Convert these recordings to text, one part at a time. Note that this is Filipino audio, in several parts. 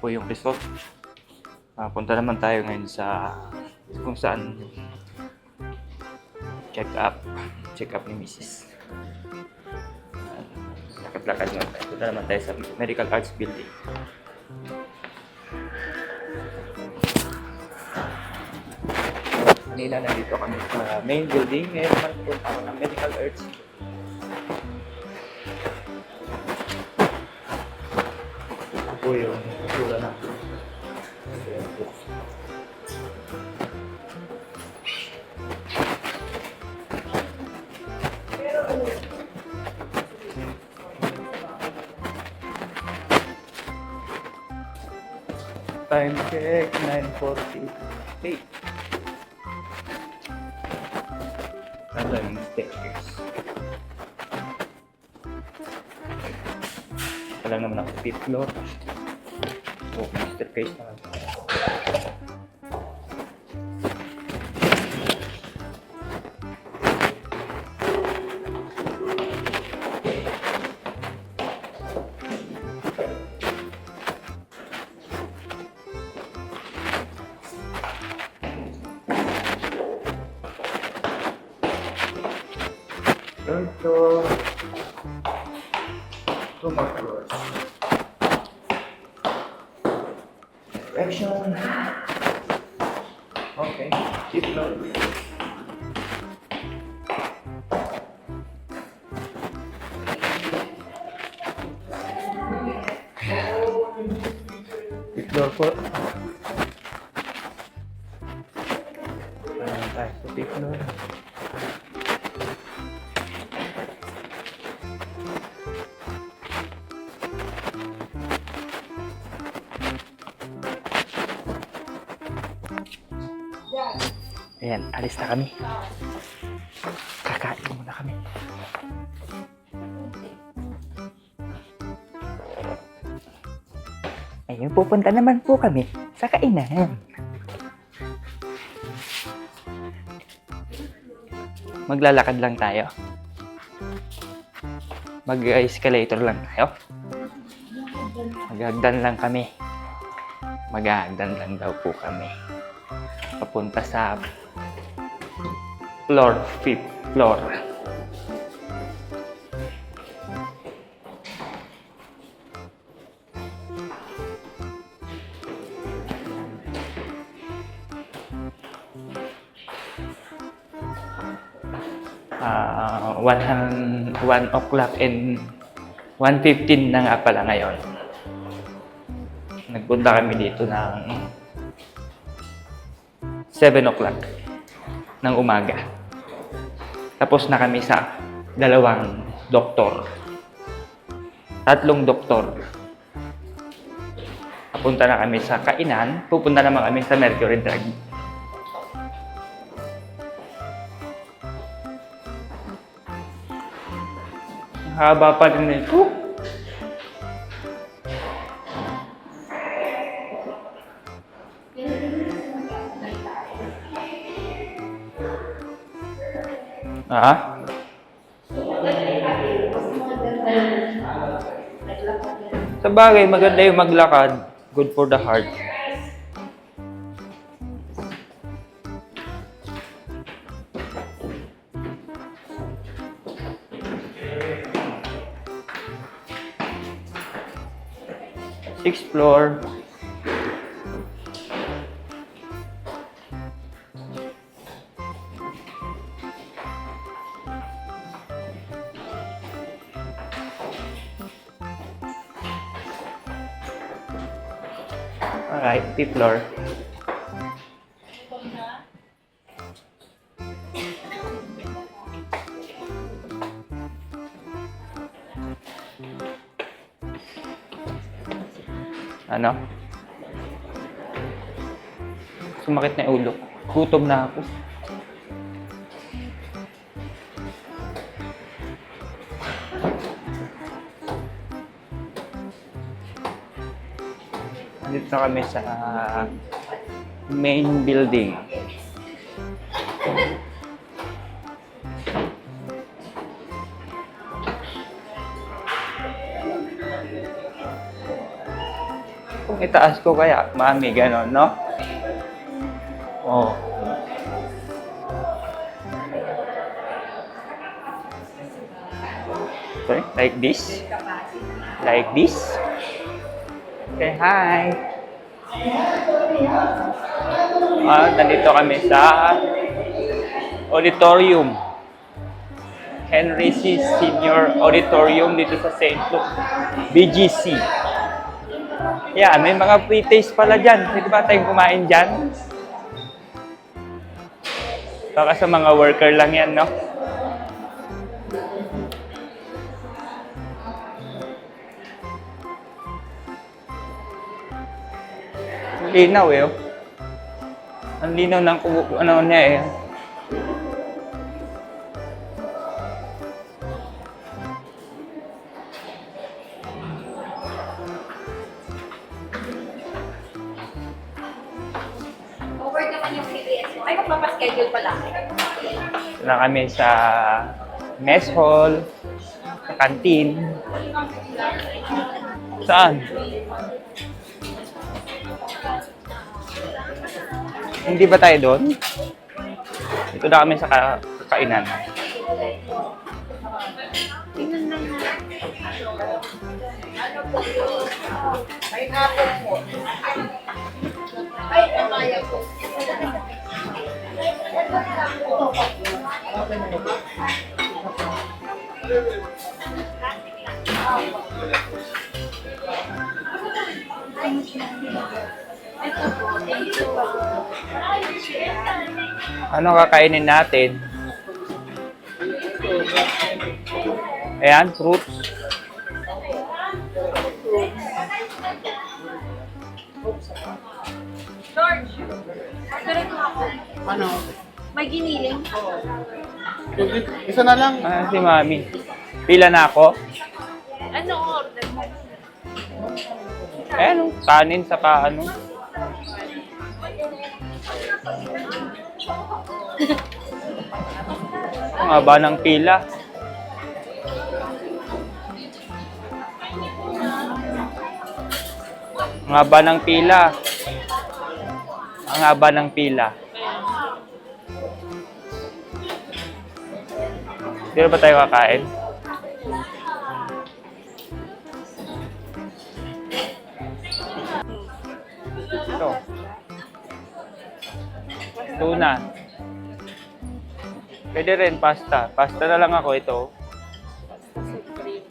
po yung result. Punta naman tayo ngayon sa kung saan check up ni Mrs. Lakad-lakad naman tayo. Punta naman tayo sa Medical Arts Building. Kanina nandito kami sa main building. Ngayon naman punta ako ng Medical Arts. Ito po yung sura na. Time check, 9:48. Ang staircase. Alam naman ako 5th floor. Staircase naman. Ito. Two more floors. Direction. Okay. Keep floor. Keep floor po. Ayan tayo sa keep floor. Ayan, alis na kami. Kakain muna kami. Ayun, pupunta naman po kami sa kainan. Maglalakad lang tayo. Mag-escalator lang tayo. Maghagdan lang kami. Maghagdan lang daw po kami. Papunta sa floor, 5th floor. Uh, 1 o'clock and 1:15 na nga pala ngayon. Nagpunta kami dito ng 7 o'clock ng umaga. Tapos na kami sa 2 doktor. 3 doktor. Papunta na kami sa kainan. Pupunta naman kami sa Mercury Drug. Haba pa rin ito. Sa bagay, maganda yung maglakad. Good for the heart. Sixth floor. Alright, 5th floor. Ano? Sumakit na yung ulo. Gutom na ako. Dito na kami sa main building. itaas ko kaya, mami, gano'n, no? Oh. Okay, like this. Like this. Okay, hi. Nandito kami sa auditorium. Henry C. Senior Auditorium dito sa St. Luke, BGC. Yeah, may mga pre-taste pala dyan. Pwede ba tayong kumain dyan? Baka sa mga worker lang yan, no? Ang linaw eh. Oh. Ang linaw ng ano niya eh. Over naman yung PBS mo. Ay, magpapaschedule pala. Na kami sa mess hall, sa canteen. Saan? Hindi ba tayo doon? Ito na kami sa kakainan. Tingnan lang na. Ano po? Pineapple po. Ay, mamaya po. Ano kakainin natin? Ayan, fruits. George, order ko ako. Ano? May giniling. Isa na lang. Si Mami. Pila na ako? Ano order mo? Ayan, kanin saka ano. Ang haba ng pila. Ang haba ng pila. Ang haba ng pila. Dito ba tayo kakain? Ito. Tuna. Pwede rin pasta. Pasta na lang ako ito. Supreme.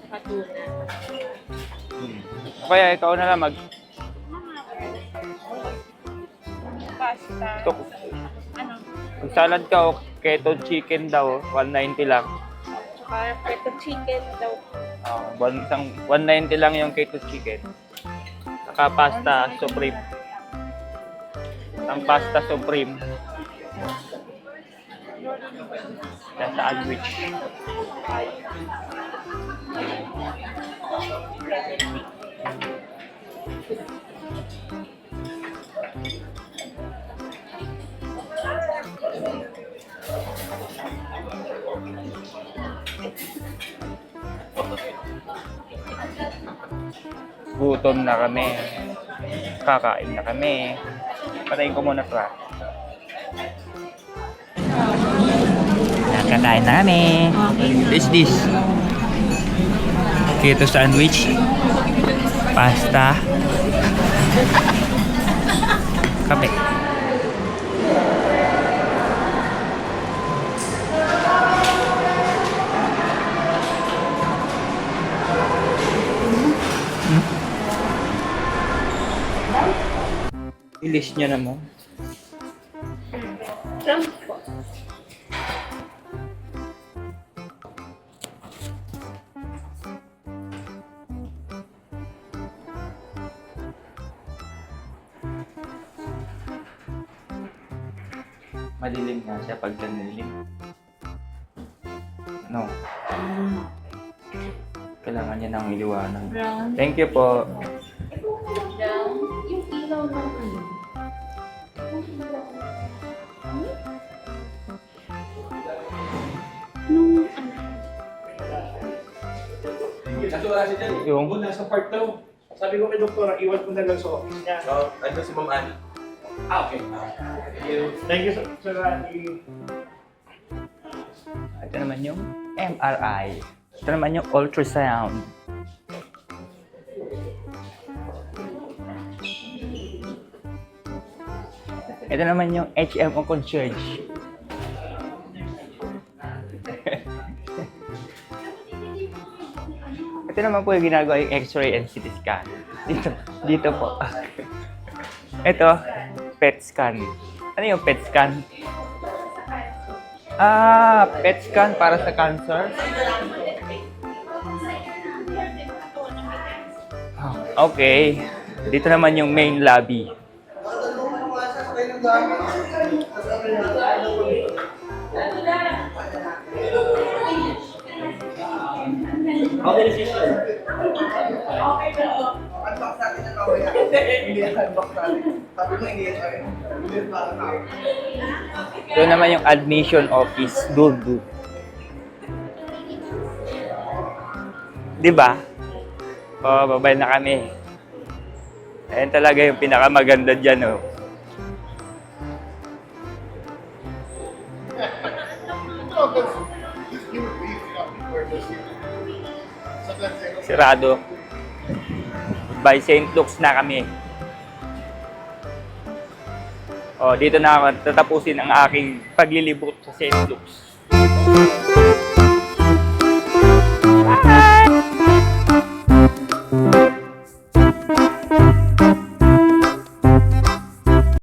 Tsaka tuna. Kaya ikaw na lang Pasta. Ito. Ano? Mag salad ka o keto chicken daw. 190 lang. Tsaka peto chicken daw. 190 lang yung keto chicken. Saka pasta supreme. Ang pasta supreme. Yan sa sandwich. Gutom na kami. Kakain na kami. Patayin ko muna pa. Nakakain na kami. What is this? Keto sandwich. Pasta. Kape. I-list niya naman. Trump po. Madilim nga siya pag kanilim. Ano? Kailangan niya ng iliwanag. Brown. Thank you po. Brown. Yung ilaw ng ano. Nung ano. Yung Nasa park daw. Sabi ko kay doktora, iwan ko na lang sa office niya. So, andun si Ma'am Annie. Okay. Thank you, Sir Randy. Ito naman yung MRI. Ito naman yung ultrasound. Ito naman yung HMO concierge. Ito naman po yung ginagawa yung X-ray and CT scan. Dito po. Ito, PET scan. Ano yung PET scan? PET scan para sa cancer. Okay. Dito naman yung main lobby. Okay, decision. Ito naman yung admission office. Doon. Diba? Babay na kami. Ayan talaga yung pinakamaganda dyan, oh. Sirado. By St. Luke's na kami. Dito na ako tatapusin ang aking paglilibot sa St. Luke's.